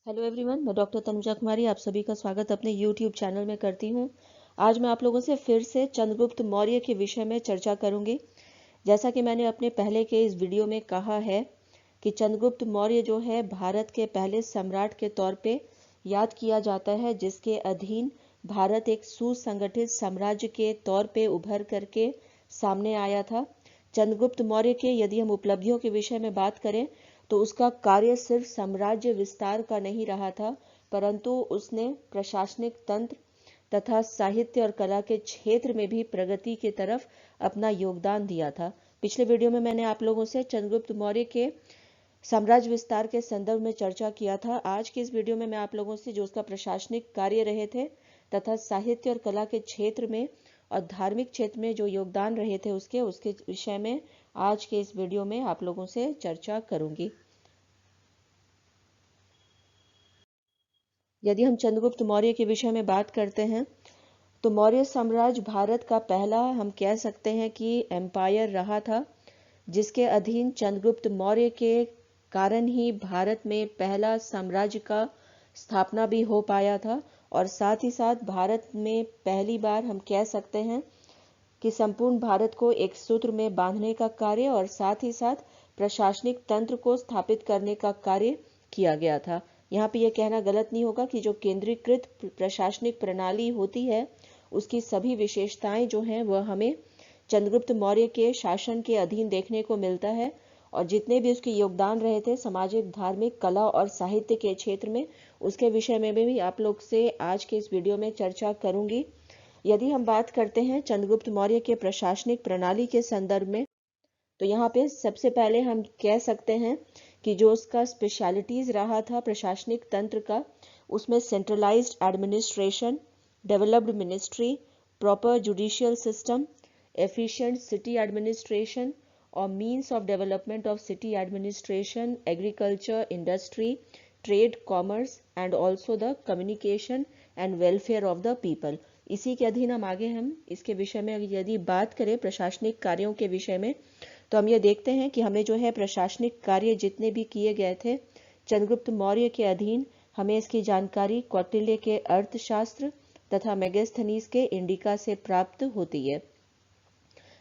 Hello everyone, मैं doctor Tanuja कुमारी आप सभी का स्वागत अपने यूट्यूब चैनल में करती हूँ। आज मैं आप लोगों से फिर से चंद्रगुप्त मौर्य के विषय में चर्चा करूंगी। जैसा कि मैंने अपने पहले के इस वीडियो में कहा है कि चंद्रगुप्त मौर्य जो है भारत के पहले सम्राट के तौर पे याद किया जाता है, जिसके अधीन भारत एक सुसंगठित साम्राज्य के तौर पे उभर करके सामने आया था। चंद्रगुप्त मौर्य के यदि हम उपलब्धियों के विषय में बात करें तो उसका कार्य सिर्फ साम्राज्य विस्तार का नहीं रहा था, परंतु उसने प्रशासनिक तंत्र तथा साहित्य और कला के क्षेत्र में भी प्रगति की तरफ अपना योगदान दिया था। पिछले वीडियो में मैंने आप लोगों से चंद्रगुप्त मौर्य के साम्राज्य विस्तार के संदर्भ में चर्चा किया था। आज के इस वीडियो में मैं आप लोगों से जो उसका प्रशासनिक कार्य रहे थे तथा साहित्य और कला के क्षेत्र में और धार्मिक क्षेत्र में जो योगदान रहे थे उसके विषय में आज के इस वीडियो में आप लोगों से चर्चा करूंगी। यदि हम चंद्रगुप्त मौर्य के विषय में बात करते हैं तो मौर्य साम्राज्य भारत का पहला हम कह सकते हैं कि एम्पायर रहा था, जिसके अधीन चंद्रगुप्त मौर्य के कारण ही भारत में पहला साम्राज्य का स्थापना भी हो पाया था। और साथ ही साथ भारत में पहली बार हम कह सकते हैं कि संपूर्ण भारत को एक सूत्र में बांधने का कार्य और साथ ही साथ प्रशासनिक तंत्र को स्थापित करने का कार्य किया गया था। यहाँ पे यह कहना गलत नहीं होगा कि जो केंद्रीकृत प्रशासनिक प्रणाली होती है उसकी सभी विशेषताएं जो हैं वह हमें चंद्रगुप्त मौर्य के शासन के अधीन देखने को मिलता है। और जितने भी उसके योगदान रहे थे सामाजिक, धार्मिक, कला और साहित्य के क्षेत्र में, उसके विषय में भी आप लोग से आज के इस वीडियो में चर्चा करूंगी। यदि हम बात करते हैं चंद्रगुप्त मौर्य के प्रशासनिक प्रणाली के संदर्भ में तो यहाँ पे सबसे पहले हम कह सकते हैं कि जो उसका स्पेशलिटीज रहा था प्रशासनिक तंत्र का, उसमें centralised administration, developed ministry, proper judicial system, efficient city administration और means of development of city administration, agriculture, industry, trade, commerce and also the communication and welfare of the people. इसी के अधीन हम इसके विषय में यदि बात करें प्रशासनिक कार्यों के विषय में तो हम ये देखते हैं कि हमें जो है प्रशासनिक कार्य जितने भी किए गए थे चंद्रगुप्त मौर्य के अधीन, हमें इसकी जानकारी कौटिल्य के अर्थशास्त्र तथा मेगास्थनीज के इंडिका से प्राप्त होती है।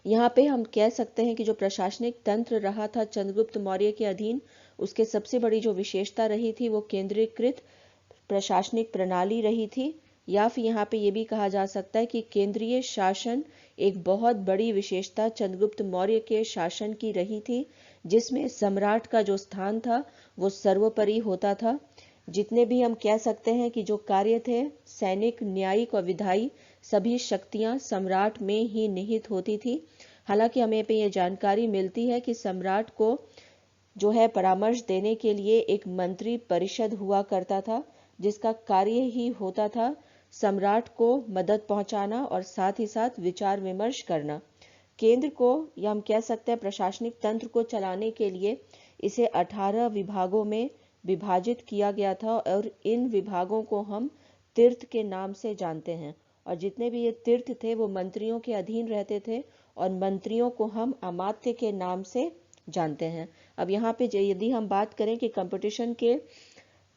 यहाँ पे हम कह सकते हैं कि जो प्रशासनिक तंत्र रहा था चंद्रगुप्त मौर्य के अधीन, उसके सबसे बड़ी जो विशेषता रही थी वो केंद्रीकृत प्रशासनिक प्रणाली रही थी, या फिर यहाँ पे ये भी कहा जा सकता है कि केंद्रीय शासन एक बहुत बड़ी विशेषता चंद्रगुप्त मौर्य के शासन की रही थी, जिसमें सम्राट का जो स्थान था वो सर्वोपरि होता था। जितने भी हम कह सकते हैं कि जो कार्य थे सैनिक, न्यायिक और विधायी, सभी शक्तियां सम्राट में ही निहित होती थी। हालांकि हमें पे ये जानकारी मिलती है कि सम्राट को जो है परामर्श देने के लिए एक मंत्री परिषद हुआ करता था, जिसका कार्य ही होता था सम्राट को मदद पहुंचाना और साथ ही साथ विचार विमर्श करना। केंद्र को या हम कह सकते हैं प्रशासनिक तंत्र को चलाने के लिए इसे 18 विभागों में विभाजित किया गया था और इन विभागों को हम तीर्थ के नाम से जानते हैं। और जितने भी ये तीर्थ थे वो मंत्रियों के अधीन रहते थे और मंत्रियों को हम अमात्य के नाम से जानते हैं। अब यहाँ पे यदि हम बात करें कि कंपटीशन के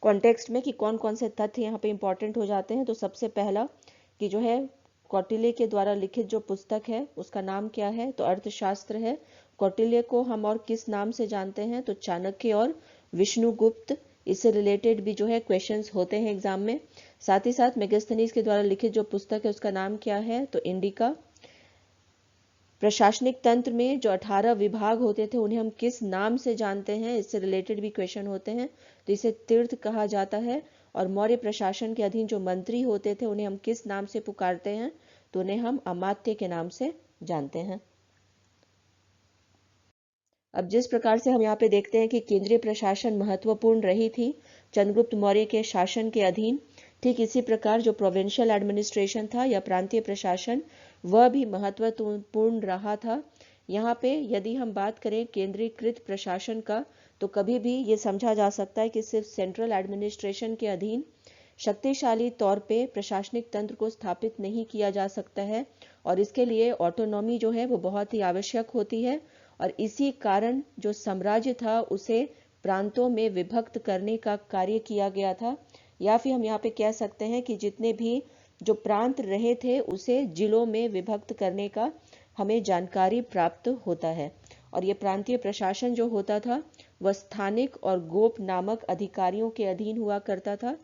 कॉन्टेक्स्ट में कि कौन कौन से तथ्य यहाँ पे इंपॉर्टेंट हो जाते हैं, तो सबसे पहला कि जो है कौटिल्य के द्वारा लिखित जो पुस्तक है उसका नाम क्या है, तो अर्थशास्त्र है। कौटिल्य को हम और किस नाम से जानते हैं, तो चाणक्य और विष्णुगुप्त। इससे रिलेटेड भी जो है क्वेश्चंस होते हैं एग्जाम में। साथ ही साथ मेगास्थनीज के द्वारा लिखित जो पुस्तक है उसका नाम क्या है, तो इंडिका। प्रशासनिक तंत्र में जो 18 विभाग होते थे उन्हें हम किस नाम से जानते हैं, इससे रिलेटेड भी क्वेश्चन होते हैं, तो इसे तीर्थ कहा जाता है। और मौर्य प्रशासन के अधीन जो मंत्री होते थे उन्हें हम किस नाम से पुकारते हैं, तो उन्हें हम अमात्य के नाम से जानते हैं। अब जिस प्रकार से हम यहाँ पे देखते हैं कि केंद्रीय प्रशासन महत्वपूर्ण रही थी चंद्रगुप्त मौर्य के शासन के अधीन, ठीक इसी प्रकार जो प्रोविंशियल एडमिनिस्ट्रेशन था या प्रांतीय प्रशासन वह भी महत्वपूर्ण रहा था। यहाँ पे यदि हम बात करें केंद्रीकृत प्रशासन का तो कभी भी ये समझा जा सकता है कि सिर्फ सेंट्रल एडमिनिस्ट्रेशन के अधीन शक्तिशाली तौर पे प्रशासनिक तंत्र को स्थापित नहीं किया जा सकता है और इसके लिए ऑटोनॉमी जो है वो बहुत ही आवश्यक होती है। और इसी कारण जो साम्राज्य था उसे प्रांतों में विभक्त करने का कार्य किया गया था, या फिर हम यहाँ पे कह सकते हैं कि जितने भी जो प्रांत रहे थे उसे जिलों में विभक्त करने का हमें जानकारी प्राप्त होता है। और ये प्रांतीय प्रशासन जो होता था वह स्थानिक और गोप नामक अधिकारियों के अधीन हुआ करता था।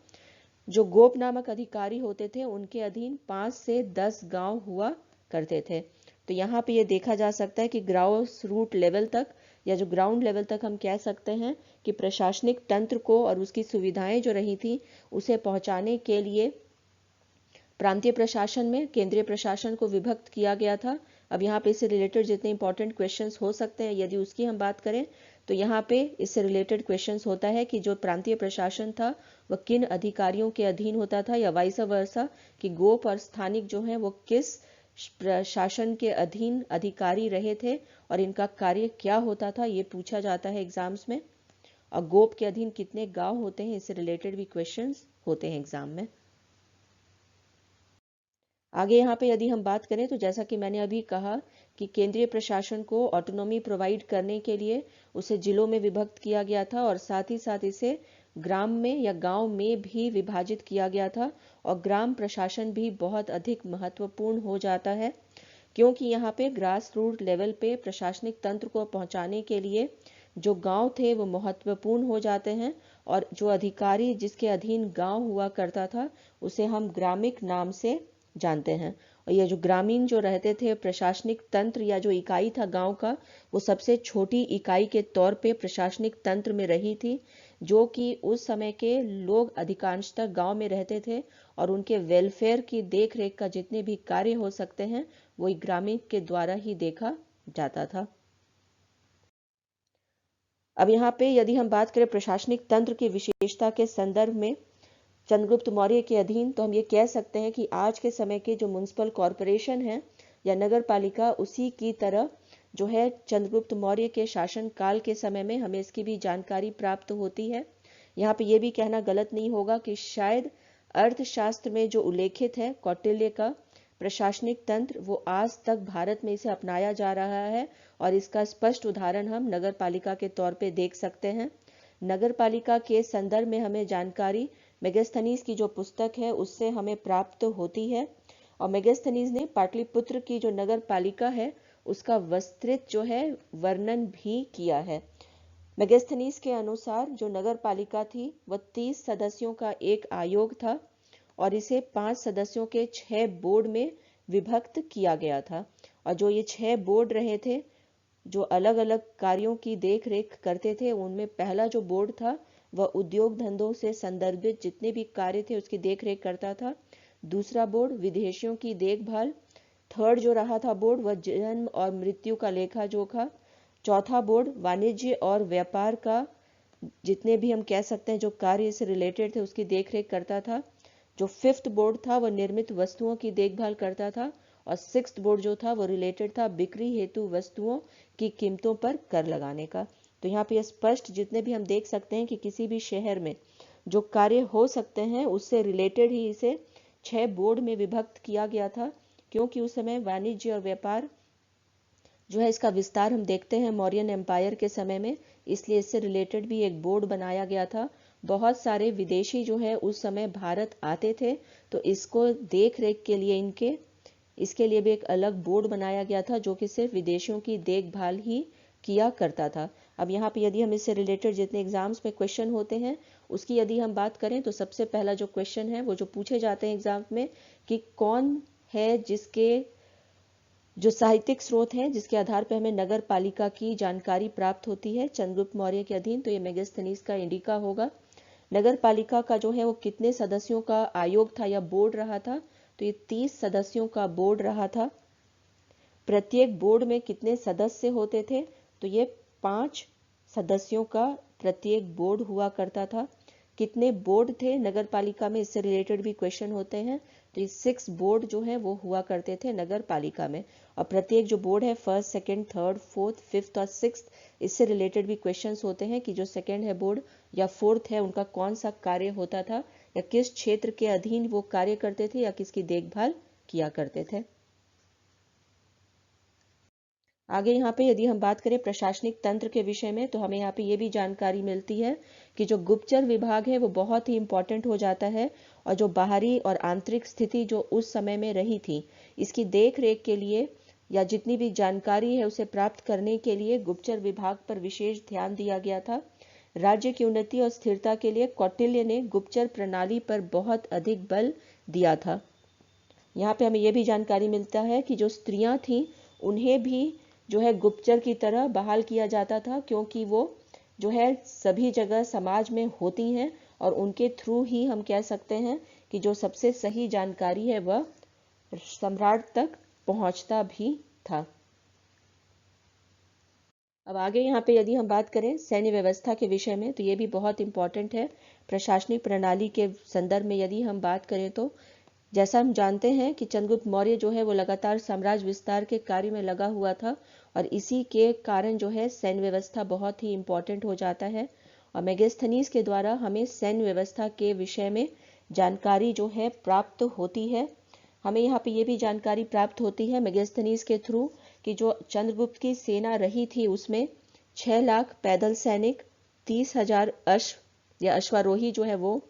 जो गोप नामक अधिकारी होते थे उनके अधीन 5 से 10 गांव हुआ करते थे। तो यहाँ पे ये देखा जा सकता है कि ग्रास रूट लेवल तक या जो ग्राउंड लेवल तक हम कह सकते हैं कि प्रशासनिक तंत्र को और उसकी सुविधाएं जो रही थी उसे पहुंचाने के लिए प्रांतीय प्रशासन में केंद्रीय प्रशासन को विभक्त किया गया था। अब यहाँ पे इससे रिलेटेड जितने इंपॉर्टेंट क्वेश्चंस हो सकते हैं यदि उसकी हम बात करें तो यहाँ पे इससे रिलेटेड क्वेश्चंस होता है कि जो प्रांतीय प्रशासन था वह किन अधिकारियों के अधीन होता था, या वाइस वर्सा कि गोप और स्थानिक जो है वो किस प्रशासन के अधीन अधिकारी रहे थे और इनका कार्य क्या होता था, ये पूछा जाता है एग्जाम्स में। और गोप के अधीन कितने गांव होते हैं, इससे रिलेटेड भी क्वेश्चंस होते हैं एग्जाम में। आगे यहाँ पे यदि हम बात करें तो जैसा कि मैंने अभी कहा कि केंद्रीय प्रशासन को ऑटोनॉमी प्रोवाइड करने के लिए उसे जिलों में विभक्त किया गया था और साथ ही साथ इसे ग्राम में या गांव में भी विभाजित किया गया था। और ग्राम प्रशासन भी बहुत अधिक महत्वपूर्ण हो जाता है, क्योंकि यहाँ पे ग्रास रूट लेवल पे प्रशासनिक तंत्र को पहुंचाने के लिए जो गांव थे वो महत्वपूर्ण हो जाते हैं। और जो अधिकारी जिसके अधीन गांव हुआ करता था उसे हम ग्रामिक नाम से जानते हैं। और ये जो ग्रामीण जो रहते थे प्रशासनिक तंत्र या जो इकाई था गांव का, वो सबसे छोटी इकाई के तौर पे प्रशासनिक तंत्र में रही थी, जो कि उस समय के लोग अधिकांशतः गांव में रहते थे और उनके वेलफेयर की देखरेख का जितने भी कार्य हो सकते हैं वो ग्रामीण के द्वारा ही देखा जाता था। अब यहाँ पे यदि हम बात करें प्रशासनिक तंत्र की विशेषता के संदर्भ में चंद्रगुप्त मौर्य के अधीन, तो हम ये कह सकते हैं कि आज के समय के जो म्युनिसिपल कॉरपोरेशन है या नगर पालिका उसी की तरह जो है चंद्रगुप्त मौर्य के शासन काल के समय में हमें इसकी भी जानकारी प्राप्त होती है। यहाँ पे ये भी कहना गलत नहीं होगा कि शायद अर्थशास्त्र में जो उल्लेखित है कौटिल्य का प्रशासनिक तंत्र वो आज तक भारत में इसे अपनाया जा रहा है, और इसका स्पष्ट उदाहरण हम नगर पालिका के तौर पे देख सकते हैं। नगर पालिका के संदर्भ में हमें जानकारी मेगास्थनीज की जो पुस्तक है उससे हमें प्राप्त होती है। और मेगास्थनीज ने पाटलिपुत्र की जो नगर पालिका है उसका विस्तृत जो है वर्णन भी किया है। मेगास्थनीज के अनुसार जो नगर पालिका थी वह 30 सदस्यों का एक आयोग था और इसे 5 सदस्यों के 6 बोर्ड में विभक्त किया गया था। और जो ये 6 बोर्ड रहे थे जो अलग अलग कार्यों की देख रेख करते थे, उनमें पहला जो बोर्ड था वह उद्योग धंधों से संदर्भित जितने भी कार्य थे उसकी देख रेख करता था। दूसरा बोर्ड विदेशियों की देखभाल। थर्ड जो रहा था बोर्ड वह जन्म और मृत्यु का लेखा जोखा। चौथा बोर्ड वाणिज्य और व्यापार का जितने भी हम कह सकते हैं जो कार्य से रिलेटेड थे उसकी देख रेख करता था। जो फिफ्थ बोर्ड था वह निर्मित वस्तुओं की देखभाल करता था। और सिक्स्थ बोर्ड जो था वो रिलेटेड था बिक्री हेतु वस्तुओं की कीमतों पर कर लगाने का। तो यहाँ पे स्पष्ट जितने भी हम देख सकते हैं कि किसी भी शहर में जो कार्य हो सकते हैं उससे रिलेटेड ही इसे 6 बोर्ड में विभक्त किया गया था, क्योंकि उस समय वाणिज्य और व्यापार जो है इसका विस्तार हम देखते हैं मौर्यन एम्पायर के समय में, इसलिए इससे रिलेटेड भी एक बोर्ड बनाया गया था। बहुत सारे विदेशी जो है उस समय भारत आते थे, तो इसको देख रेख के लिए इसके लिए भी एक अलग बोर्ड बनाया गया था जो कि सिर्फ विदेशियों की देखभाल ही किया करता था। अब यहाँ पे यदि हम इससे रिलेटेड जितने एग्जाम्स में क्वेश्चन होते हैं उसकी यदि हम बात करें तो सबसे पहला जो क्वेश्चन है वो जो पूछे जाते हैं एग्जाम में कि कौन है जिसके जो साहित्यिक स्रोत हैं जिसके आधार पर हमें नगर पालिका की जानकारी प्राप्त होती है चंद्रगुप्त मौर्य के अधीन, तो ये मेगास्थनीज का इंडिका होगा। नगर पालिका का जो है वो कितने सदस्यों का आयोग था या बोर्ड रहा था, तो ये 30 सदस्यों का बोर्ड रहा था। प्रत्येक बोर्ड में कितने सदस्य होते थे, तो ये 5 सदस्यों का प्रत्येक बोर्ड हुआ करता था। कितने बोर्ड थे नगर पालिका में, इससे रिलेटेड भी क्वेश्चन होते हैं, तो ये 6 बोर्ड जो है वो हुआ करते थे नगर पालिका में। और प्रत्येक जो बोर्ड है first, second, third, fourth, fifth और सिक्स्थ, इससे रिलेटेड भी क्वेश्चंस होते हैं कि जो सेकंड है बोर्ड या फोर्थ है उनका कौन सा कार्य होता था या किस क्षेत्र के अधीन वो कार्य करते थे या किसकी देखभाल किया करते थे। आगे यहाँ पे यदि हम बात करें प्रशासनिक तंत्र के विषय में, तो हमें यहाँ पे ये भी जानकारी मिलती है कि जो गुप्तचर विभाग है वो बहुत ही इंपॉर्टेंट हो जाता है, और जो बाहरी और आंतरिक स्थिति जो उस समय में रही थी, इसकी देख रेख के लिए या जितनी भी जानकारी है उसे प्राप्त करने के लिए गुप्तचर विभाग पर विशेष ध्यान दिया गया था। राज्य की उन्नति और स्थिरता के लिए कौटिल्य ने गुप्तचर प्रणाली पर बहुत अधिक बल दिया था। यहाँ पे हमें यह भी जानकारी मिलता है कि जो स्त्रियां थीं उन्हें भी जो है गुप्तचर की तरह बहाल किया जाता था, क्योंकि वो जो है सभी जगह समाज में होती हैं और उनके थ्रू ही हम कह सकते हैं कि जो सबसे सही जानकारी है वह सम्राट तक पहुंचता भी था। अब आगे यहाँ पे यदि हम बात करें सैन्य व्यवस्था के विषय में, तो ये भी बहुत इंपॉर्टेंट है। प्रशासनिक प्रणाली के संदर्भ में यदि हम बात करें तो जैसा हम जानते हैं कि चंद्रगुप्त मौर्य जो है वो लगातार साम्राज्य विस्तार के कार्य में लगा हुआ था, और इसी के कारण जो है सैन्य व्यवस्था बहुत ही इंपॉर्टेंट हो जाता है। और मेगास्थनीज के द्वारा हमें सैन्य व्यवस्था के विषय में जानकारी जो है प्राप्त होती है। हमें यहाँ पे ये भी जानकारी प्राप्त होती है मेगास्थनीज के थ्रू कि जो चंद्रगुप्त की सेना रही थी उसमें 6 लाख पैदल सैनिक, 30,000 अश्व या अश्वारोही जो है वो,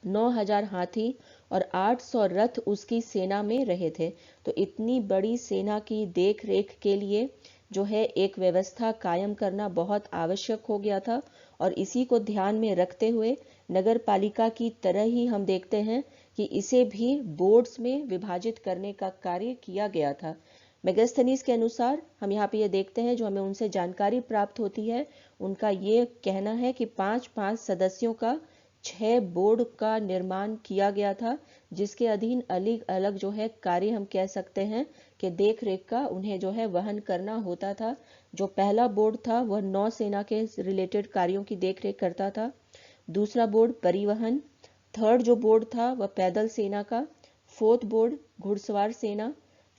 9,000 हाथी और 800 रथ उसकी सेना में रहे थे। तो इतनी बड़ी सेना की देख रेख के लिए जो है एक व्यवस्था कायम करना बहुत आवश्यक हो गया था, और इसी को ध्यान में रखते हुए नगर पालिका की तरह ही हम देखते हैं कि इसे भी बोर्ड्स में विभाजित करने का कार्य किया गया था। मेगास्थनीज के अनुसार हम यहाँ पे ये देखते हैं, जो हमें उनसे जानकारी प्राप्त होती है, उनका ये कहना है कि 5-5 सदस्यों का 6 बोर्ड का निर्माण किया गया था, जिसके अधीन अलग अलग जो है कार्य हम कह सकते हैं कि देख रेख का उन्हें जो है वहन करना होता था। जो पहला बोर्ड था वह नौसेना के रिलेटेड कार्यों की देख रेख करता था। दूसरा बोर्ड परिवहन, थर्ड जो बोर्ड था वह पैदल सेना का, फोर्थ बोर्ड घुड़सवार सेना,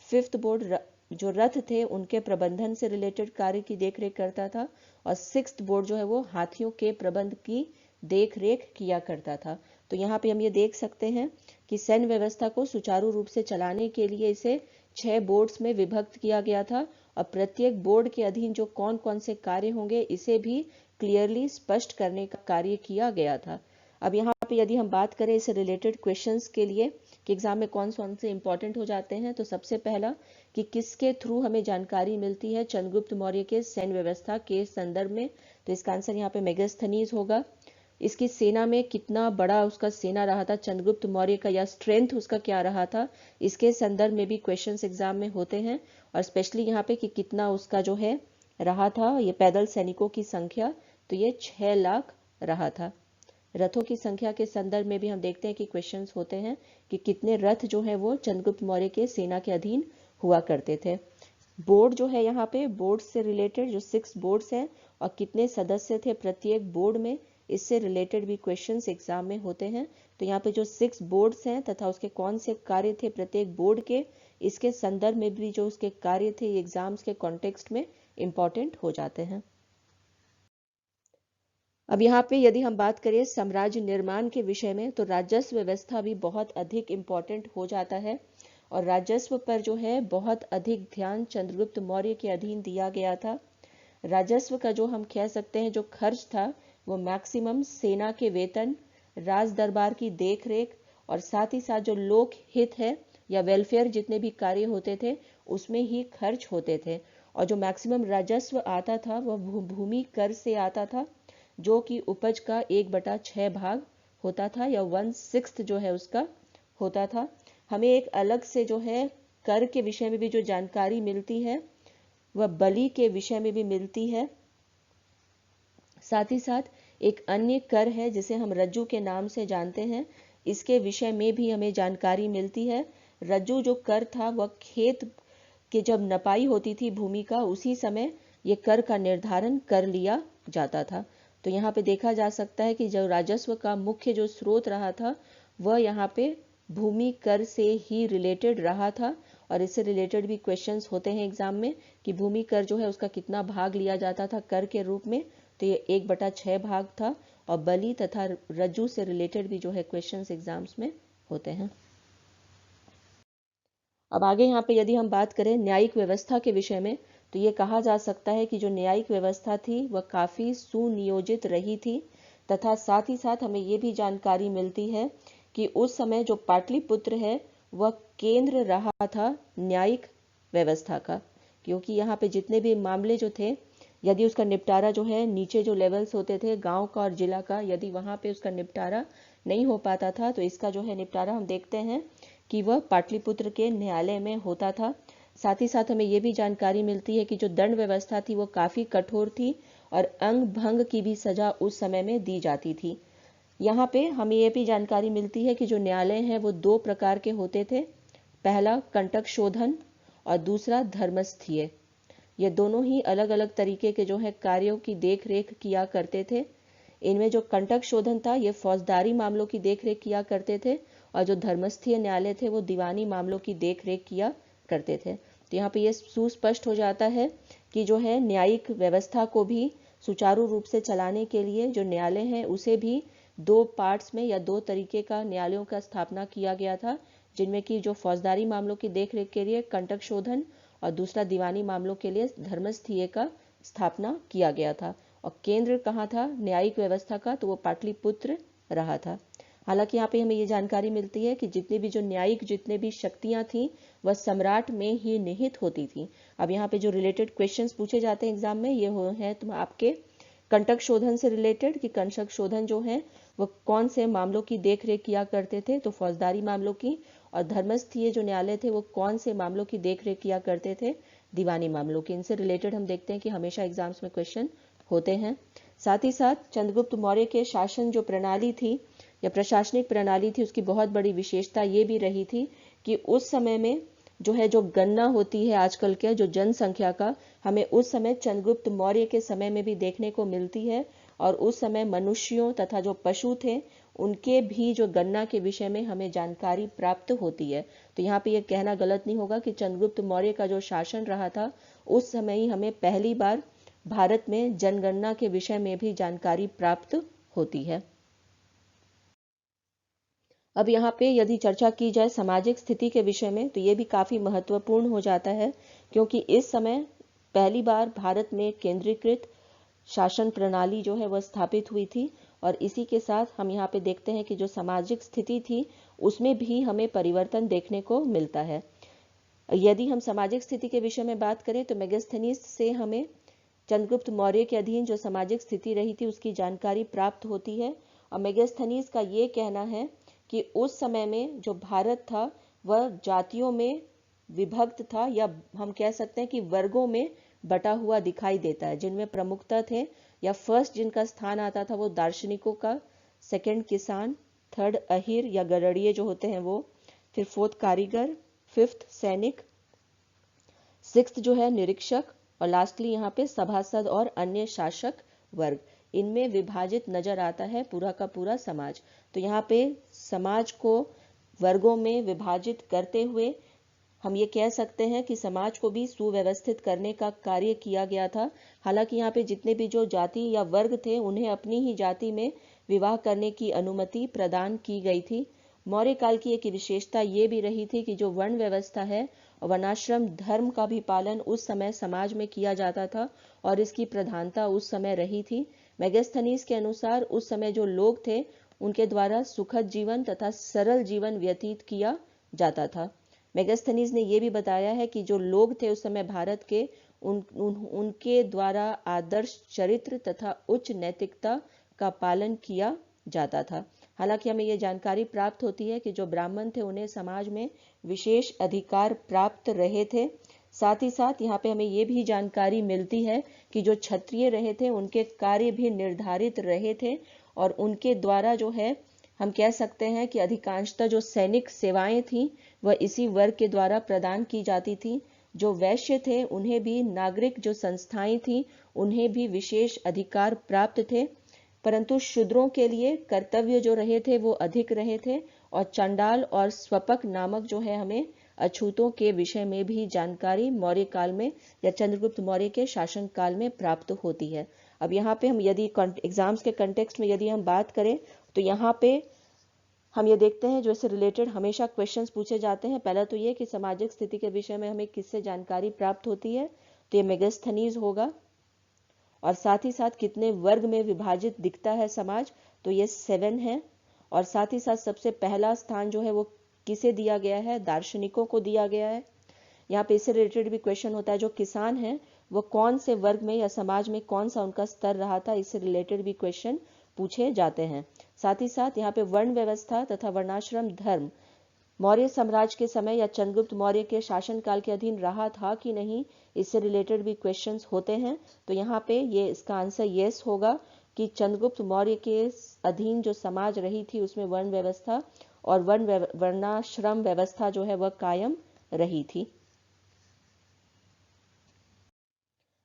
फिफ्थ बोर्ड जो रथ थे उनके प्रबंधन से रिलेटेड कार्य की देखरेख करता था, और सिक्स्थ बोर्ड जो है वो हाथियों के प्रबंध की देख रेख किया करता था। तो यहाँ पे हम ये देख सकते हैं कि सैन्य व्यवस्था को सुचारू रूप से चलाने के लिए इसे 6 बोर्ड्स में विभक्त किया गया था, और प्रत्येक बोर्ड के अधीन जो कौन कौन से कार्य होंगे इसे भी क्लियरली स्पष्ट करने का कार्य किया गया था। अब यहाँ पे यदि हम बात करें इससे रिलेटेड क्वेश्चंस के लिए कि एग्जाम में कौन कौन से इंपॉर्टेंट हो जाते हैं, तो सबसे पहला कि किसके थ्रू हमें जानकारी मिलती है चंद्रगुप्त मौर्य के सैन्य व्यवस्था के संदर्भ में, तो इसका आंसर यहाँ पे मेगास्थनीज होगा। इसकी सेना में कितना बड़ा उसका सेना रहा था चंद्रगुप्त मौर्य का, या स्ट्रेंथ उसका क्या रहा था, इसके संदर्भ में भी क्वेश्चंस एग्जाम में होते हैं। और स्पेशली यहाँ पे कि कितना उसका जो है रहा था ये पैदल सैनिकों की संख्या, तो ये 6 लाख रहा था। रथों की संख्या के संदर्भ में भी हम देखते हैं कि क्वेश्चंस होते हैं कि कितने रथ जो है वो चंद्रगुप्त मौर्य के सेना के अधीन हुआ करते थे। बोर्ड जो है यहाँ पे बोर्ड से रिलेटेड जो 6 बोर्ड्स हैं और कितने सदस्य थे प्रत्येक बोर्ड में, इससे रिलेटेड भी क्वेश्चंस एग्जाम में होते हैं। तो यहाँ पे जो 6 बोर्ड्स हैं तथा उसके कौन से कार्य थे प्रत्येक बोर्ड के, इसके संदर्भ में भी जो उसके कार्य थे एग्जाम्स के कॉन्टेक्स्ट में इंपॉर्टेंट हो जाते हैं। अब यहाँ पे यदि हम बात करें साम्राज्य निर्माण के विषय में, तो राजस्व व्यवस्था भी बहुत अधिक इम्पोर्टेंट हो जाता है, और राजस्व पर जो है बहुत अधिक ध्यान चंद्रगुप्त मौर्य के अधीन दिया गया था। राजस्व का जो हम कह सकते हैं जो खर्च था वो मैक्सिमम सेना के वेतन, राज दरबार की देखरेख, और साथ ही साथ जो लोक हित है या वेलफेयर जितने भी कार्य होते थे उसमें ही खर्च होते थे। और जो मैक्सिमम राजस्व आता था वह भूमि कर से आता था, जो कि उपज का 1/6 भाग होता था, या 1/6 जो है उसका होता था। हमें एक अलग से जो है कर के विषय में भी जो जानकारी मिलती है वह बलि के विषय में भी मिलती है। साथ ही साथ एक अन्य कर है जिसे हम रज्जू के नाम से जानते हैं, इसके विषय में भी हमें जानकारी मिलती है। रज्जू जो कर था वह खेत के जब नपाई होती थी भूमि का, उसी समय ये कर का निर्धारण कर लिया जाता था। तो यहाँ पे देखा जा सकता है कि जो राजस्व का मुख्य जो स्रोत रहा था वह यहाँ पे भूमि कर से ही रिलेटेड रहा था, और इससे रिलेटेड भी क्वेश्चंस होते हैं एग्जाम में कि भूमि कर जो है उसका कितना भाग लिया जाता था कर के रूप में, तो ये 1/6 भाग था। और बलि तथा रज्जू से रिलेटेड भी जो है क्वेश्चंस एग्जाम्स में होते हैं। अब आगे यहाँ पे यदि हम बात करें न्यायिक व्यवस्था के विषय में, तो ये कहा जा सकता है कि जो न्यायिक व्यवस्था थी वह काफ़ी सुनियोजित रही थी, तथा साथ ही साथ हमें ये भी जानकारी मिलती है कि उस समय जो पाटलिपुत्र है वह केंद्र रहा था न्यायिक व्यवस्था का, क्योंकि यहाँ पे जितने भी मामले जो थे, यदि उसका निपटारा जो है नीचे जो लेवल्स होते थे गांव का और जिला का, यदि वहाँ पे उसका निपटारा नहीं हो पाता था तो इसका जो है निपटारा हम देखते हैं कि वह पाटलिपुत्र के न्यायालय में होता था। साथ ही साथ हमें ये भी जानकारी मिलती है कि जो दंड व्यवस्था थी वो काफ़ी कठोर थी और अंग भंग की भी सजा उस समय में दी जाती थी। यहाँ पे हमें ये भी जानकारी मिलती है कि जो न्यायालय हैं वो दो प्रकार के होते थे, पहला कंटक शोधन और दूसरा धर्मस्थीय। ये दोनों ही अलग अलग तरीके के जो है कार्यों की देख रेख किया करते थे। इनमें जो कंटक शोधन था ये फौजदारी मामलों की देख रेख किया करते थे और जो धर्मस्थीय न्यायालय थे वो दीवानी मामलों की देख रेख किया करते थे। तो यहाँ पे ये सुस्पष्ट हो जाता है कि जो है न्यायिक व्यवस्था को भी सुचारू रूप से चलाने के लिए जो न्यायालय है उसे भी दो पार्ट्स में या दो तरीके का न्यायालयों का स्थापना किया गया था, जिनमें कि जो फौजदारी मामलों की देखरेख के लिए कंटक शोधन और दूसरा दीवानी मामलों के लिए धर्मस्थीय का स्थापना किया गया था। और केंद्र कहाँ था न्यायिक व्यवस्था का, तो वो पाटलिपुत्र रहा था। हालांकि यहाँ पे हमें ये जानकारी मिलती है कि जितने भी जो न्यायिक जितने भी शक्तियां थी वह सम्राट में ही निहित होती थी। अब यहाँ पे जो रिलेटेड क्वेश्चंस पूछे जाते हैं एग्जाम में, ये है तुम आपके कंटक शोधन से रिलेटेड कि कंटक शोधन जो है वो कौन से मामलों की देख रेख किया करते थे, तो फौजदारी मामलों की, और धर्मस्थीय जो न्यायालय थे वो कौन से मामलों की देख रेख किया करते थे, दीवानी मामलों की। इनसे रिलेटेड हम देखते हैं कि हमेशा एग्जाम्स में क्वेश्चन होते हैं। साथ ही साथ चंद्रगुप्त मौर्य के शासन जो प्रणाली थी या प्रशासनिक प्रणाली थी उसकी बहुत बड़ी विशेषता ये भी रही थी कि उस समय में जो है जो गणना होती है आजकल के जो जनसंख्या का, हमें उस समय चंद्रगुप्त मौर्य के समय में भी देखने को मिलती है। और उस समय मनुष्यों तथा जो पशु थे उनके भी जो गणना के विषय में हमें जानकारी प्राप्त होती है। तो यहाँ पे ये कहना गलत नहीं होगा कि चंद्रगुप्त मौर्य का जो शासन रहा था उस समय ही हमें पहली बार भारत में जनगणना के विषय में भी जानकारी प्राप्त होती है। अब यहाँ पे यदि चर्चा की जाए सामाजिक स्थिति के विषय में तो ये भी काफ़ी महत्वपूर्ण हो जाता है, क्योंकि इस समय पहली बार भारत में केंद्रीकृत शासन प्रणाली जो है वह स्थापित हुई थी। और इसी के साथ हम यहाँ पे देखते हैं कि जो सामाजिक स्थिति थी उसमें भी हमें परिवर्तन देखने को मिलता है। यदि हम सामाजिक स्थिति के विषय में बात करें तो मेगास्थनीज से हमें चंद्रगुप्त मौर्य के अधीन जो सामाजिक स्थिति रही थी उसकी जानकारी प्राप्त होती है। और मेगास्थनीज का ये कहना है कि उस समय में जो भारत था वह जातियों में विभक्त था, या हम कह सकते हैं कि वर्गों में बटा हुआ दिखाई देता है, जिनमें प्रमुखता थे या फर्स्ट जिनका स्थान आता था वो दार्शनिकों का, सेकंड किसान, थर्ड अहीर या गरड़िए जो होते हैं वो, फिर फोर्थ कारीगर, फिफ्थ सैनिक, सिक्स्थ जो है निरीक्षक, और लास्टली यहाँ पे सभासद और अन्य शासक वर्ग। इनमें विभाजित नजर आता है पूरा का पूरा समाज। तो यहाँ पे समाज को वर्गों में विभाजित करते हुए हम ये कह सकते हैं कि समाज को भी सुव्यवस्थित करने का कार्य किया गया था। हालांकि यहाँ पे जितने भी जो जाति या वर्ग थे उन्हें अपनी ही जाति में विवाह करने की अनुमति प्रदान की गई थी। मौर्य काल की एक विशेषता ये भी रही थी कि जो वर्ण व्यवस्था है और वर्णाश्रम धर्म का भी पालन उस समय समाज में किया जाता था और इसकी प्रधानता उस समय रही थी। मेगास्थनीज के अनुसार उस समय जो लोग थे उनके द्वारा सुखद जीवन तथा सरल जीवन व्यतीत किया जाता था। मेगास्थनीज ने यह भी बताया है कि जो लोग थे उस समय भारत के उनके द्वारा आदर्श चरित्र तथा उच्च नैतिकता का पालन किया जाता था। हालांकि हमें यह जानकारी प्राप्त होती है कि जो ब्राह्मण थे उन्हें समाज में विशेष अधिकार प्राप्त रहे थे। साथ ही साथ यहाँ पे हमें ये भी जानकारी मिलती है कि जो क्षत्रिय रहे थे उनके कार्य भी निर्धारित रहे थे और उनके द्वारा जो है हम कह सकते हैं कि अधिकांशतः जो सैनिक सेवाएं थी वह इसी वर्ग के द्वारा प्रदान की जाती थी। जो वैश्य थे उन्हें भी नागरिक जो संस्थाएं थी उन्हें भी विशेष अधिकार प्राप्त थे, परंतु शूद्रों के लिए कर्तव्य जो रहे थे वो अधिक रहे थे। और चंडाल और स्वपक नामक जो है हमें अछूतों के विषय में भी जानकारी मौर्य काल में या चंद्रगुप्त मौर्य के शासन काल में प्राप्त होती है। अब यहाँ पे हम यदि एग्जाम्स के कंटेक्स्ट में यदि हम बात करें तो यहाँ पे हम ये देखते हैं जो इससे रिलेटेड हमेशा क्वेश्चंस पूछे जाते हैं। पहला तो ये कि सामाजिक स्थिति के विषय में हमें किससे जानकारी प्राप्त होती है, तो ये मेगास्थनीज होगा। और साथ ही साथ कितने वर्ग में विभाजित दिखता है समाज, तो ये 7 है। और साथ ही साथ सबसे पहला स्थान जो है वो किसे दिया गया है, दार्शनिकों को दिया गया है। यहाँ पे इससे रिलेटेड भी क्वेश्चन होता है, जो किसान हैं वो कौन से वर्ग में या समाज में कौन सा उनका स्तर रहा था, इससे रिलेटेड भी क्वेश्चन पूछे जाते हैं। साथ ही साथ यहाँ पे वर्ण व्यवस्था तथा वर्णाश्रम धर्म मौर्य साम्राज्य के समय या चंद्रगुप्त मौर्य के शासनकाल के अधीन रहा था कि नहीं, इससे रिलेटेड भी क्वेश्चंस होते हैं। तो यहाँ पे ये इसका आंसर येस होगा कि चंद्रगुप्त मौर्य के अधीन जो समाज रही थी उसमें वर्ण व्यवस्था और वर्णाश्रम व्यवस्था जो है वह कायम रही थी।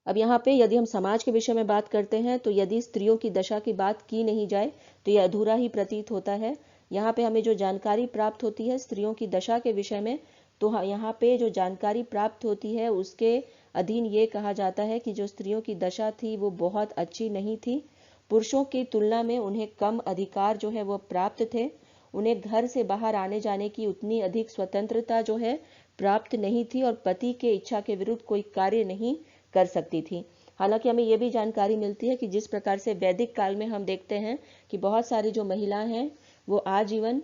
अब यहाँ पे यदि हम समाज के विषय में बात करते हैं तो यदि स्त्रियों की दशा की बात की नहीं जाए तो यह अधूरा ही प्रतीत होता है। यहाँ पे हमें जो जानकारी प्राप्त होती है स्त्रियों की दशा के विषय में, तो यहाँ पे जो जानकारी प्राप्त होती है उसके अधीन ये कहा जाता है कि जो स्त्रियों की दशा थी वो बहुत अच्छी नहीं थी। पुरुषों की तुलना में उन्हें कम अधिकार जो है वो प्राप्त थे। उन्हें घर से बाहर आने जाने की उतनी अधिक स्वतंत्रता जो है प्राप्त नहीं थी और पति के इच्छा के विरुद्ध कोई कार्य नहीं कर सकती थी। हालांकि हमें यह भी जानकारी मिलती है कि जिस प्रकार से वैदिक काल में हम देखते हैं कि बहुत सारी जो महिलाएं हैं वो आजीवन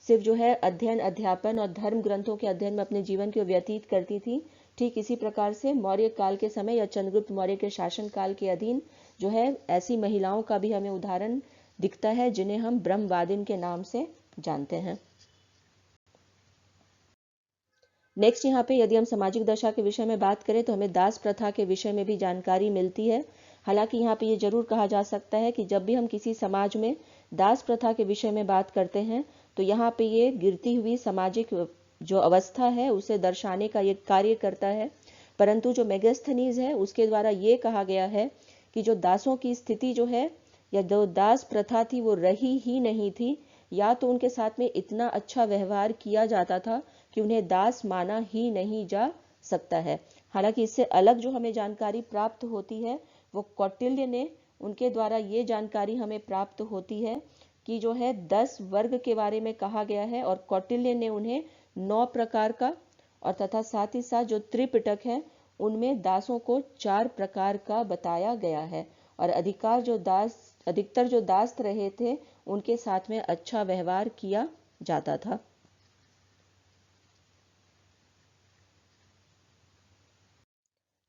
सिर्फ जो है अध्ययन अध्यापन और धर्म ग्रंथों के अध्ययन में अपने जीवन को व्यतीत करती थी, ठीक इसी प्रकार से मौर्य काल के समय या चंद्रगुप्त मौर्य के शासन काल के अधीन जो है ऐसी महिलाओं का भी हमें उदाहरण दिखता है जिन्हें हम ब्रह्मवादिन के नाम से जानते हैं। नेक्स्ट यहाँ पे यदि हम सामाजिक दशा के विषय में बात करें तो हमें दास प्रथा के विषय में भी जानकारी मिलती है। हालांकि यहाँ पे ये जरूर कहा जा सकता है कि जब भी हम किसी समाज में दास प्रथा के विषय में बात करते हैं तो यहाँ पे ये गिरती हुई सामाजिक जो अवस्था है उसे दर्शाने का ये कार्य करता है। परंतु जो मेगास्थनीज है उसके द्वारा ये कहा गया है कि जो दासों की स्थिति जो है या जो दास प्रथा थी वो रही ही नहीं थी, या तो उनके साथ में इतना अच्छा व्यवहार किया जाता था कि उन्हें दास माना ही नहीं जा सकता है। हालांकि इससे अलग जो हमें जानकारी प्राप्त होती है वो कौटिल्य ने, उनके द्वारा ये जानकारी हमें प्राप्त होती है कि जो है 10 वर्ग के बारे में कहा गया है और कौटिल्य ने उन्हें 9 प्रकार का और तथा साथ ही साथ जो त्रिपिटक है उनमें दासों को 4 प्रकार का बताया गया है। और अधिकतर जो दास रहे थे उनके साथ में अच्छा व्यवहार किया जाता था।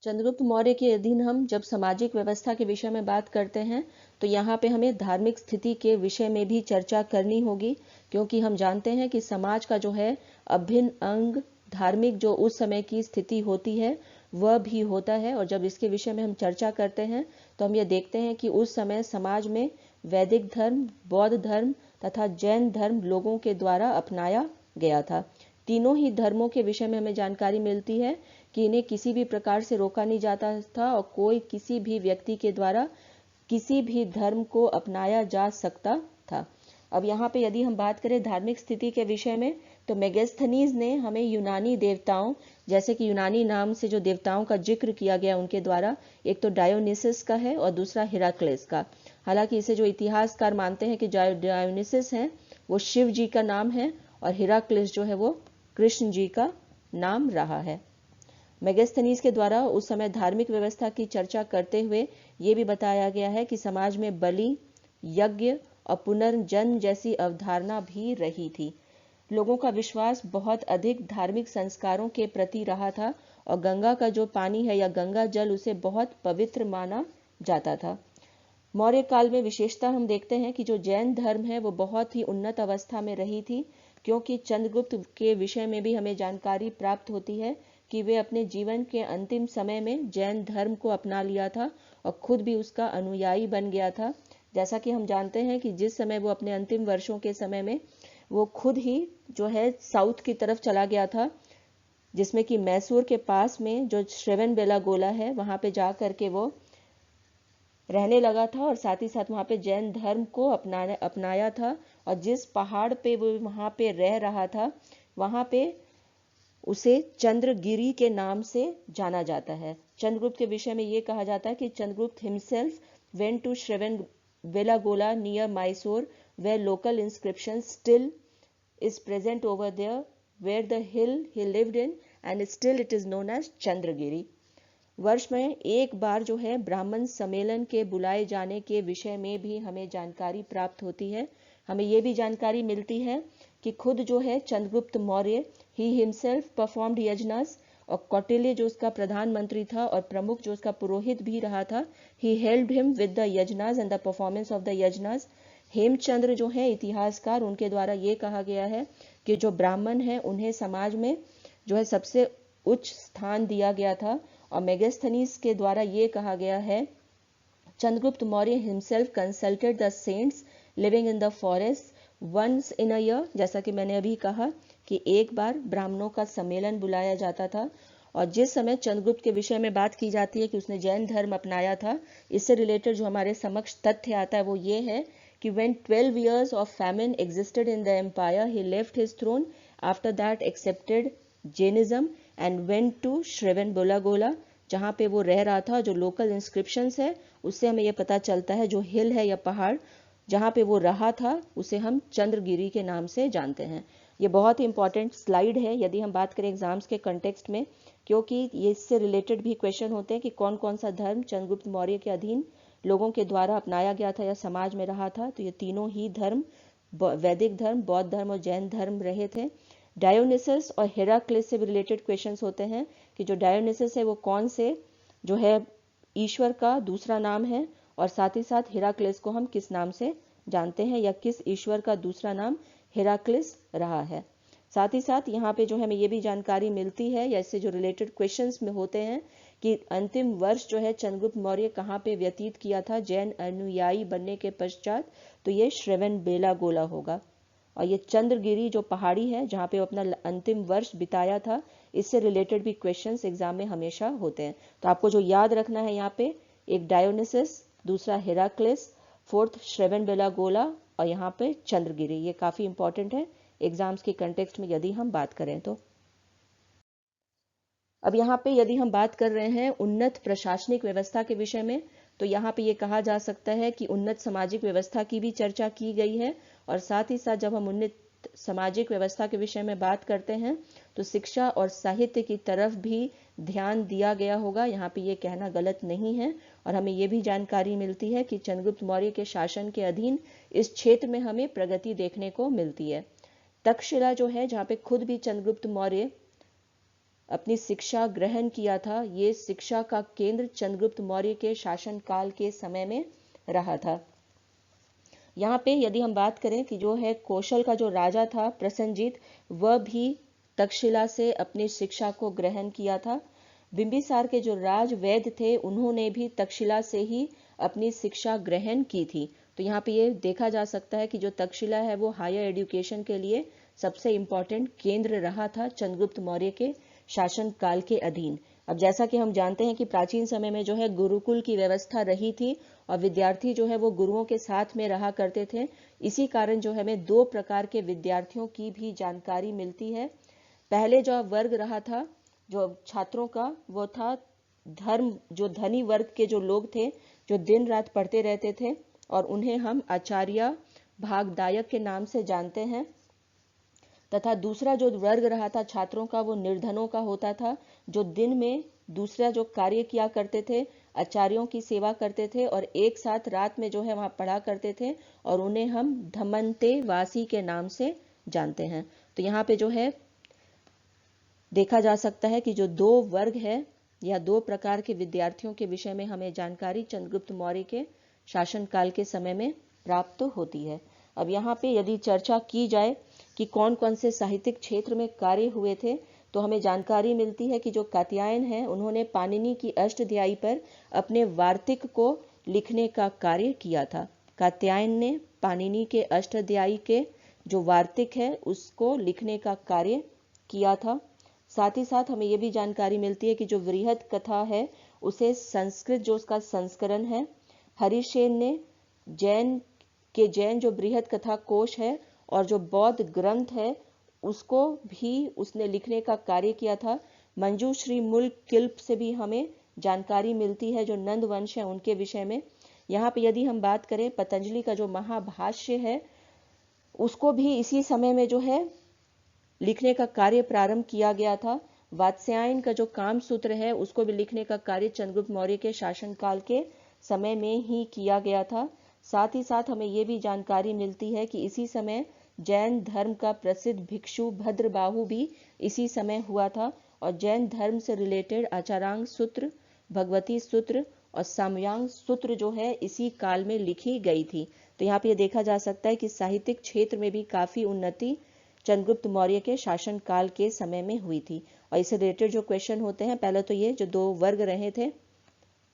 चंद्रगुप्त मौर्य के अधीन हम जब सामाजिक व्यवस्था के विषय में बात करते हैं तो यहाँ पे हमें धार्मिक स्थिति के विषय में भी चर्चा करनी होगी, क्योंकि हम जानते हैं कि समाज का जो है अभिन्न अंग धार्मिक जो उस समय की स्थिति होती है वह भी होता है। और जब इसके विषय में हम चर्चा करते हैं तो हम ये देखते हैं कि उस समय समाज में वैदिक धर्म, बौद्ध धर्म तथा जैन धर्म लोगों के द्वारा अपनाया गया था। तीनों ही धर्मों के विषय में हमें जानकारी मिलती है कि इन्हें किसी भी प्रकार से रोका नहीं जाता था और कोई किसी भी व्यक्ति के द्वारा किसी भी धर्म को अपनाया जा सकता था। अब यहाँ पे यदि हम बात करें धार्मिक स्थिति के विषय में तो मेगास्थनीज ने हमें यूनानी देवताओं, जैसे कि यूनानी नाम से जो देवताओं का जिक्र किया गया उनके द्वारा, एक तो डायोनिसस का है और दूसरा हेराक्लेस का। हालांकि इसे जो इतिहासकार मानते हैं कि डायोनिसस है वो शिव जी का नाम है और हेराक्लेस जो है वो कृष्ण जी का नाम रहा है। मेगास्थनीज के द्वारा उस समय धार्मिक व्यवस्था की चर्चा करते हुए ये भी बताया गया है कि समाज में बलि, यज्ञ और पुनर्जन्म जैसी अवधारणा भी रही थी। लोगों का विश्वास बहुत अधिक धार्मिक संस्कारों के प्रति रहा था और गंगा का जो पानी है या गंगा जल उसे बहुत पवित्र माना जाता था। मौर्य काल में विशेषता हम देखते हैं कि जो जैन धर्म है वो बहुत ही उन्नत अवस्था में रही थी, क्योंकि चंद्रगुप्त के विषय में भी हमें जानकारी प्राप्त होती है कि वे अपने जीवन के अंतिम समय में जैन धर्म को अपना लिया था और खुद भी उसका अनुयायी बन गया था। जैसा कि हम जानते हैं कि जिस समय वो अपने अंतिम वर्षों के समय में वो खुद ही जो है साउथ की तरफ चला गया था, जिसमें कि मैसूर के पास में जो श्रवणबेलागोला है वहां पे जा करके वो रहने लगा था और साथ ही साथ वहां पे जैन धर्म को अपनाया था। और जिस पहाड़ पे वो वहां पे रह रहा था वहां पे उसे चंद्रगिरी के नाम से जाना जाता है। चंद्रगुप्त के विषय में ये कहा जाता है कि Chandragupta himself went to Shravanabelagola near Mysore where local inscription still is present over there where the hill he lived in and still it is known as Chandragiri. वर्ष में एक बार जो है ब्राह्मण सम्मेलन के बुलाए जाने के विषय में भी हमें जानकारी प्राप्त होती है। हमें ये भी जानकारी मिलती है कि खुद जो है चंद्रगुप्त मौर्य ही हिमसेल्फ परफॉर्म्ड यज्ञास, और कौटिल्य जो उसका प्रधानमंत्री था और प्रमुख जो उसका पुरोहित भी रहा था, he held him with the yajnas and the performance of the yajnas. Hemchandra जो है इतिहासकार, उनके द्वारा ये कहा गया है कि जो ब्राह्मण है उन्हें समाज में जो है सबसे उच्च स्थान दिया गया था। और मेगास्थनीज के द्वारा ये कहा गया है, Chandragupta Maurya himself consulted the saints living in the forest once in a year, जैसा कि मैंने अभी कहा कि एक बार ब्राह्मणों का सम्मेलन बुलाया जाता था। और जिस समय चंद्रगुप्त के विषय में बात की जाती है कि उसने जैन धर्म अपनाया था, इससे रिलेटेड जो हमारे समक्ष तथ्य आता है वो ये है कि when 12 years of famine existed in the empire, he left his throne. After that, accepted Jainism and went to Shravanbelagola, जहाँ पे वो रह रहा था। जो लोकल इंस्क्रिप्शंस है उससे हमें ये पता चलता है, जो हिल है या पहाड़ जहाँ पे वो रहा था उसे हम चंद्रगिरी के नाम से जानते हैं। ये बहुत ही इंपॉर्टेंट स्लाइड है यदि हम बात करें एग्जाम्स के कंटेक्स्ट में, क्योंकि ये इससे रिलेटेड भी क्वेश्चन होते हैं कि कौन कौन सा धर्म चंद्रगुप्त मौर्य के अधीन लोगों के द्वारा अपनाया गया था या समाज में रहा था। तो ये तीनों ही धर्म, वैदिक धर्म, बौद्ध धर्म और जैन धर्म रहे थे। डायोनिसस और हेराक्लिस से भी रिलेटेड क्वेश्चंस होते हैं कि जो डायोनिसस है वो कौन से जो है ईश्वर का दूसरा नाम है, और साथ ही साथ हेराक्लिस को हम किस नाम से जानते हैं या किस ईश्वर का दूसरा नाम हेराक्लिस रहा है। साथ ही साथ यहाँ पे जो हमें ये भी जानकारी मिलती है या इससे जो रिलेटेड क्वेश्चंस में होते हैं कि अंतिम वर्ष जो है चंद्रगुप्त मौर्य कहाँ पे व्यतीत किया था जैन अनुयायी बनने के पश्चात, तो ये श्रवणबेलागोला होगा। और ये चंद्रगिरी जो पहाड़ी है जहाँ पे वो अपना अंतिम वर्ष बिताया था, इससे रिलेटेड भी क्वेश्चंस एग्जाम में हमेशा होते हैं। तो आपको जो याद रखना है यहाँ पे, एक डायोनिसस, दूसरा हेराक्लिस, फोर्थ श्रवणबेलागोला और यहाँ पे चंद्रगिरी। ये काफी इंपॉर्टेंट है एग्जाम्स के कंटेक्स्ट में यदि हम बात करें तो। अब यहाँ पे यदि हम बात कर रहे हैं उन्नत प्रशासनिक व्यवस्था के विषय में, तो यहाँ पे ये कहा जा सकता है कि उन्नत सामाजिक व्यवस्था की भी चर्चा की गई है। और साथ ही साथ जब हम उन्नत सामाजिक व्यवस्था के विषय में बात करते हैं तो शिक्षा और साहित्य की तरफ भी ध्यान दिया गया होगा, यहाँ पे ये कहना गलत नहीं है। और हमें ये भी जानकारी मिलती है कि चंद्रगुप्त मौर्य के शासन के अधीन इस क्षेत्र में हमें प्रगति देखने को मिलती है। तक्षशिला जो है जहाँ पे खुद भी चंद्रगुप्त मौर्य अपनी शिक्षा ग्रहण किया था, ये शिक्षा का केंद्र चंद्रगुप्त मौर्य के शासनकाल के समय में रहा था। यहाँ पे यदि हम बात करें कि जो है कौशल का जो राजा था प्रसेनजीत, वह भी तक्षशिला से अपनी शिक्षा को ग्रहण किया था। बिंबिसार के जो राज वैद्य थे उन्होंने भी तक्षशिला से ही अपनी शिक्षा ग्रहण की थी। तो यहाँ पे ये देखा जा सकता है कि जो तक्षशिला है वो हायर एजुकेशन के लिए सबसे इम्पोर्टेंट केंद्र रहा था चंद्रगुप्त मौर्य के शासन काल के अधीन। अब जैसा कि हम जानते हैं कि प्राचीन समय में जो है गुरुकुल की व्यवस्था रही थी और विद्यार्थी जो है वो गुरुओं के साथ में रहा करते थे। इसी कारण जो हमें दो प्रकार के विद्यार्थियों की भी जानकारी मिलती है। पहले जो वर्ग रहा था जो छात्रों का, वो था धर्म, जो धनी वर्ग के जो लोग थे जो दिन रात पढ़ते रहते थे, और उन्हें हम आचार्य भागदायक के नाम से जानते हैं। तथा दूसरा जो वर्ग रहा था छात्रों का, वो निर्धनों का होता था, जो दिन में दूसरा जो कार्य किया करते थे, आचार्यों की सेवा करते थे और एक साथ रात में जो है वहां पढ़ा करते थे, और उन्हें हम धमंतेवासी के नाम से जानते हैं। तो यहाँ पे जो है देखा जा सकता है कि जो दो वर्ग है या दो प्रकार के विद्यार्थियों के विषय में हमें जानकारी चंद्रगुप्त मौर्य के शासनकाल के समय में प्राप्त होती है। अब यहाँ पे यदि चर्चा की जाए कि कौन कौन से साहित्यिक क्षेत्र में कार्य हुए थे, तो हमें जानकारी मिलती है कि जो कात्यायन है उन्होंने पाणिनि की अष्टध्यायी पर अपने वार्तिक को लिखने का कार्य किया था। कात्यायन ने पाणिनि के अष्टध्यायी के जो वार्तिक है उसको लिखने का कार्य किया था। साथ ही साथ हमें यह भी जानकारी मिलती है कि जो वृहद कथा है उसे संस्कृत जो उसका संस्करण है, हरिसेन ने जैन जो बृहद कथा कोश है और जो बौद्ध ग्रंथ है उसको भी उसने लिखने का कार्य किया था। मंजूश्री मूल किल्प से भी हमें जानकारी मिलती है जो नंद वंश है उनके विषय में। यहाँ पे यदि हम बात करें पतंजलि का जो महाभाष्य है उसको भी इसी समय में जो है लिखने का कार्य प्रारंभ किया गया था। वात्स्यायन का जो काम सूत्र है उसको भी लिखने का कार्य चंद्रगुप्त मौर्य के शासनकाल के समय में ही किया गया था। साथ ही साथ हमें ये भी जानकारी मिलती है कि इसी समय जैन धर्म का प्रसिद्ध भिक्षु भद्रबाहु भी इसी समय हुआ था और जैन धर्म से रिलेटेड आचारांग सूत्र, भगवती सूत्र और साम्यांग सूत्र जो है इसी काल में लिखी गई थी। तो यहाँ पे ये देखा जा सकता है कि साहित्यिक क्षेत्र में भी काफी उन्नति चंद्रगुप्त मौर्य के शासन काल के समय में हुई थी। और इससे रिलेटेड जो क्वेश्चन होते हैं, पहले तो ये जो दो वर्ग रहे थे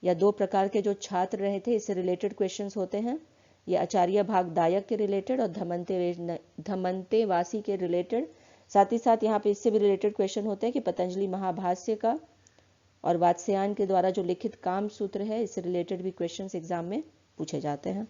या दो प्रकार के जो छात्र रहे थे, इससे रिलेटेड क्वेश्चंस होते हैं। ये आचार्य भागदायक के रिलेटेड और धमंतेवासी के रिलेटेड। साथ ही साथ यहाँ पे इससे भी रिलेटेड क्वेश्चन होते हैं कि पतंजलि महाभाष्य का और वात्स्यायन के द्वारा जो लिखित काम सूत्र है, इससे रिलेटेड भी क्वेश्चंस एग्जाम में पूछे जाते हैं।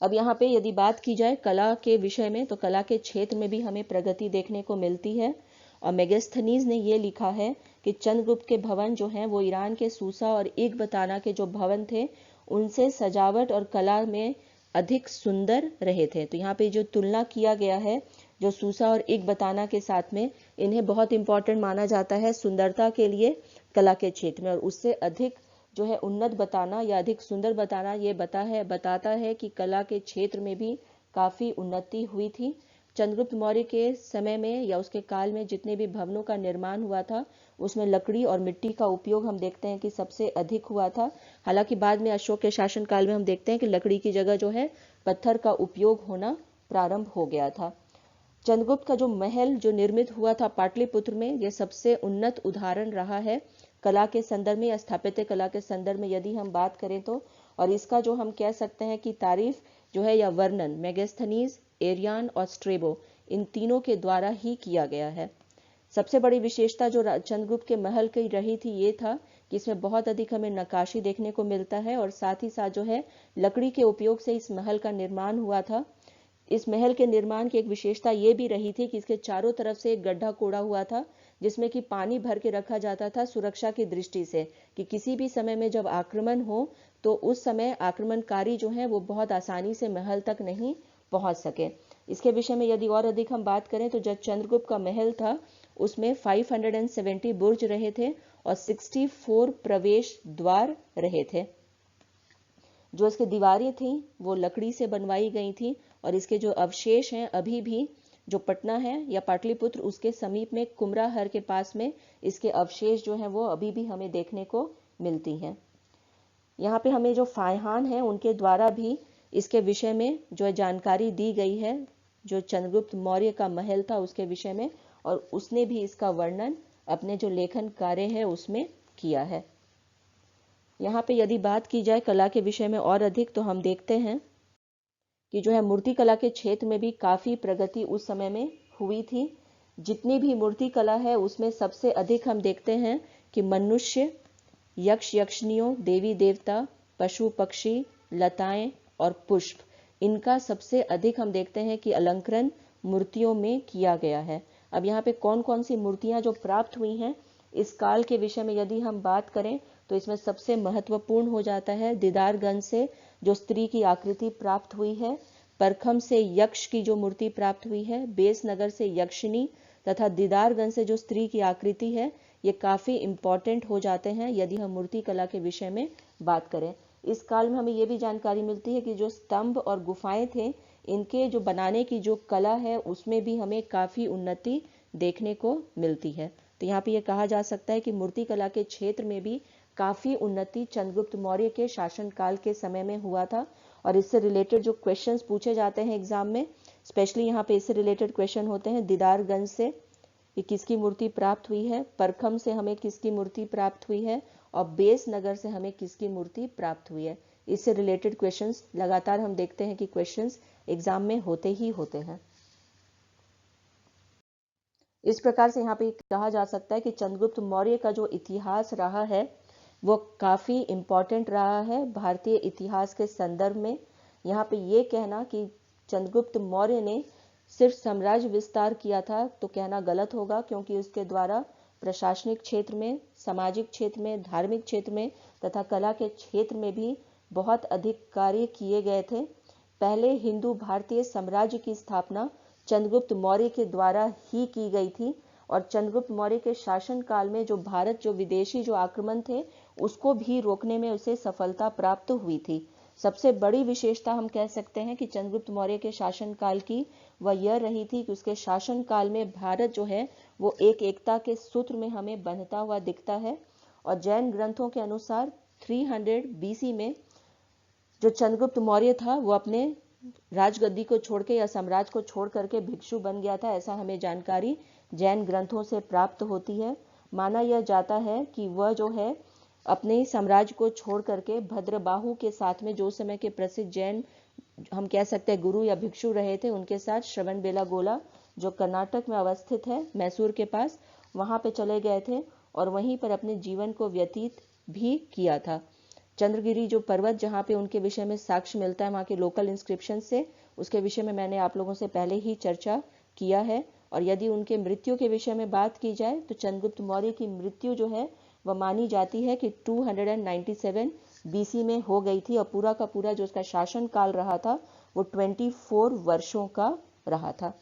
अब यहाँ पे यदि बात की जाए कला के विषय में, तो कला के क्षेत्र में भी हमें प्रगति देखने को मिलती है। और मेगास्थनीज ने ये लिखा है कि चंद्रगुप्त के भवन जो हैं वो ईरान के सूसा और एकबताना के जो भवन थे उनसे सजावट और कला में अधिक सुंदर रहे थे। तो यहाँ पे जो तुलना किया गया है जो सूसा और एकबताना के साथ में, इन्हें बहुत इंपॉर्टेंट माना जाता है सुंदरता के लिए कला के क्षेत्र में। और उससे अधिक जो है उन्नत बताना या अधिक सुंदर बताना ये बताता है कि कला के क्षेत्र में भी काफी उन्नति हुई थी। चंद्रगुप्त मौर्य के समय में या उसके काल में जितने भी भवनों का निर्माण हुआ था उसमें लकड़ी और मिट्टी का उपयोग हम देखते हैं कि सबसे अधिक हुआ था। हालांकि बाद में अशोक के शासन काल में हम देखते हैं कि लकड़ी की जगह जो है पत्थर का उपयोग होना प्रारंभ हो गया था। चंद्रगुप्त का जो महल जो निर्मित हुआ था पाटलिपुत्र में, यह सबसे उन्नत उदाहरण रहा है कला के संदर्भ में या स्थापत्य कला के संदर्भ में यदि हम बात करें तो। और इसका जो हम कह सकते हैं कि तारीफ जो है या वर्णन मेगास्थनीज, एरियन और स्ट्रेबो, इन तीनों के द्वारा ही किया गया है। सबसे बड़ी विशेषता जो चंद्रगुप्त के महल की रही थी ये था कि इसमें बहुत अधिक हमें नक्काशी देखने को मिलता है और साथ ही साथ जो है लकड़ी के उपयोग से इस महल का निर्माण हुआ था। इस महल के निर्माण की एक विशेषता ये भी रही थी कि इसके चारों तरफ से एक गड्ढा कोड़ा हुआ था जिसमें कि पानी भर के रखा जाता था सुरक्षा की दृष्टि से, कि किसी भी समय में जब आक्रमण हो तो उस समय आक्रमणकारी जो है वो बहुत आसानी से महल तक नहीं पहुंच सके। इसके विषय में यदि और अधिक हम बात करें तो जब चंद्रगुप्त का महल था उसमें 570 बुर्ज रहे थे और 64 प्रवेश द्वार रहे थे। जो इसके दीवारें थी वो लकड़ी से बनवाई गई थी और इसके जो अवशेष हैं अभी भी जो पटना है या पाटलिपुत्र उसके समीप में कुमराहर के पास में इसके अवशेष जो हैं वो अभी भी हमें देखने को मिलती हैं। यहाँ पे हमें जो फायहान है उनके द्वारा भी इसके विषय में जो जानकारी दी गई है जो चंद्रगुप्त मौर्य का महल था उसके विषय में, और उसने भी इसका वर्णन अपने जो लेखन कार्य है उसमें किया है। यहाँ पे यदि बात की जाए कला के विषय में और अधिक तो हम देखते हैं कि जो है मूर्ति कला के क्षेत्र में भी काफी प्रगति उस समय में हुई थी। जितनी भी मूर्ति कला है उसमें सबसे अधिक हम देखते हैं कि मनुष्य, यक्ष यक्षिणियों, देवी देवता, पशु पक्षी, लताएं और पुष्प, इनका सबसे अधिक हम देखते हैं कि अलंकरण मूर्तियों में किया गया है। अब यहाँ पे कौन कौन सी मूर्तियां जो प्राप्त हुई हैं इस काल के विषय में यदि हम बात करें तो इसमें सबसे महत्वपूर्ण हो जाता है दीदारगंज से जो स्त्री की आकृति प्राप्त हुई है, परखम से यक्ष की जो मूर्ति प्राप्त हुई है, बेसनगर से यक्षिणी तथा दीदारगंज से जो स्त्री की आकृति है, ये काफी इंपॉर्टेंट हो जाते हैं यदि हम मूर्ति कला के विषय में बात करें। इस काल में हमें ये भी जानकारी मिलती है कि जो स्तंभ और गुफाएं थे इनके जो बनाने की जो कला है उसमें भी हमें काफी उन्नति देखने को मिलती है। तो यहाँ पे ये कहा जा सकता है कि मूर्ति कला के क्षेत्र में भी काफी उन्नति चंद्रगुप्त मौर्य के शासनकाल के समय में हुआ था। और इससे रिलेटेड जो क्वेश्चंस पूछे जाते हैं एग्जाम में, स्पेशली यहाँ पे इससे रिलेटेड क्वेश्चन होते हैं दीदारगंज से कि किसकी मूर्ति प्राप्त हुई है, परखम से हमें किसकी मूर्ति प्राप्त हुई है और बेसनगर से हमें किसकी मूर्ति प्राप्त हुई है। इससे रिलेटेड क्वेश्चंस लगातार हम देखते हैं कि क्वेश्चंस एग्जाम में होते ही होते हैं। इस प्रकार से यहाँ पे कहा जा सकता है कि चंद्रगुप्त मौर्य का जो इतिहास रहा है वो काफी इंपॉर्टेंट रहा है भारतीय इतिहास के संदर्भ में। यहाँ पे ये कहना कि चंद्रगुप्त मौर्य ने सिर्फ साम्राज्य विस्तार किया था तो कहना गलत होगा, क्योंकि उसके द्वारा प्रशासनिक क्षेत्र में, सामाजिक क्षेत्र में, धार्मिक क्षेत्र में तथा कला के क्षेत्र में भी बहुत अधिक कार्य किए गए थे। पहले हिंदू भारतीय साम्राज्य की स्थापना चंद्रगुप्त मौर्य के द्वारा ही की गई थी। और चंद्रगुप्त मौर्य के शासन काल में जो भारत जो विदेशी जो आक्रमण थे उसको भी रोकने में उसे सफलता प्राप्त हुई थी। सबसे बड़ी विशेषता हम कह सकते हैं कि चंद्रगुप्त मौर्य के शासन काल की वह यह रही थी कि उसके शासन काल में भारत जो है वो एकता के सूत्र में हमें बंधता हुआ दिखता है। और जैन ग्रंथों के अनुसार 300 BC में जो चंद्रगुप्त मौर्य था वो अपने राजगद्दी को छोड़ के या साम्राज्य को छोड़ करके भिक्षु बन गया था, ऐसा हमें जानकारी जैन ग्रंथों से प्राप्त होती है। माना यह जाता है कि वह जो है अपने साम्राज्य को छोड़ करके भद्रबाहु के साथ में जो समय के प्रसिद्ध जैन हम कह सकते हैं गुरु या भिक्षु रहे थे उनके साथ श्रवणबेलागोला जो कर्नाटक में अवस्थित है मैसूर के पास, वहां पे चले गए थे और वहीं पर अपने जीवन को व्यतीत भी किया था। चंद्रगिरी जो पर्वत जहाँ पे उनके विषय में साक्ष्य मिलता है वहाँ के लोकल इंस्क्रिप्शन से, उसके विषय में मैंने आप लोगों से पहले ही चर्चा किया है। और यदि उनके मृत्यु के विषय में बात की जाए तो चंद्रगुप्त मौर्य की मृत्यु जो है वह मानी जाती है कि 297 BC में हो गई थी और पूरा का पूरा जो उसका शासन काल रहा था वो 24 वर्षों का रहा था।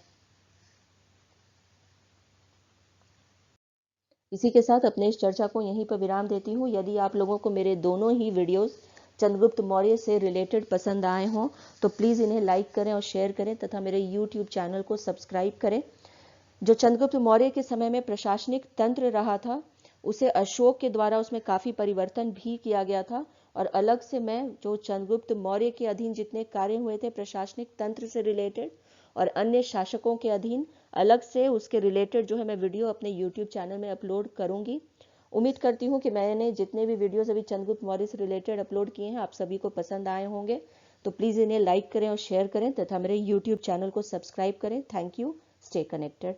इसी के साथ अपने इस चर्चा को यहीं पर विराम देती हूँ। यदि आप लोगों को मेरे दोनों ही वीडियोस चंद्रगुप्त मौर्य से रिलेटेड पसंद आए हों तो प्लीज़ इन्हें लाइक करें और शेयर करें तथा मेरे YouTube चैनल को सब्सक्राइब करें। जो चंद्रगुप्त मौर्य के समय में प्रशासनिक तंत्र रहा था उसे अशोक के द्वारा उसमें काफ़ी परिवर्तन भी किया गया था। और अलग से मैं जो चंद्रगुप्त मौर्य के अधीन जितने कार्य हुए थे प्रशासनिक तंत्र से रिलेटेड और अन्य शासकों के अधीन अलग से उसके रिलेटेड जो है मैं वीडियो अपने YouTube चैनल में अपलोड करूंगी। उम्मीद करती हूँ कि मैंने जितने भी वीडियोस अभी चंद्रगुप्त मौर्य से रिलेटेड अपलोड किए हैं आप सभी को पसंद आए होंगे। तो प्लीज़ इन्हें लाइक करें और शेयर करें तथा मेरे YouTube चैनल को सब्सक्राइब करें। Thank you. Stay connected.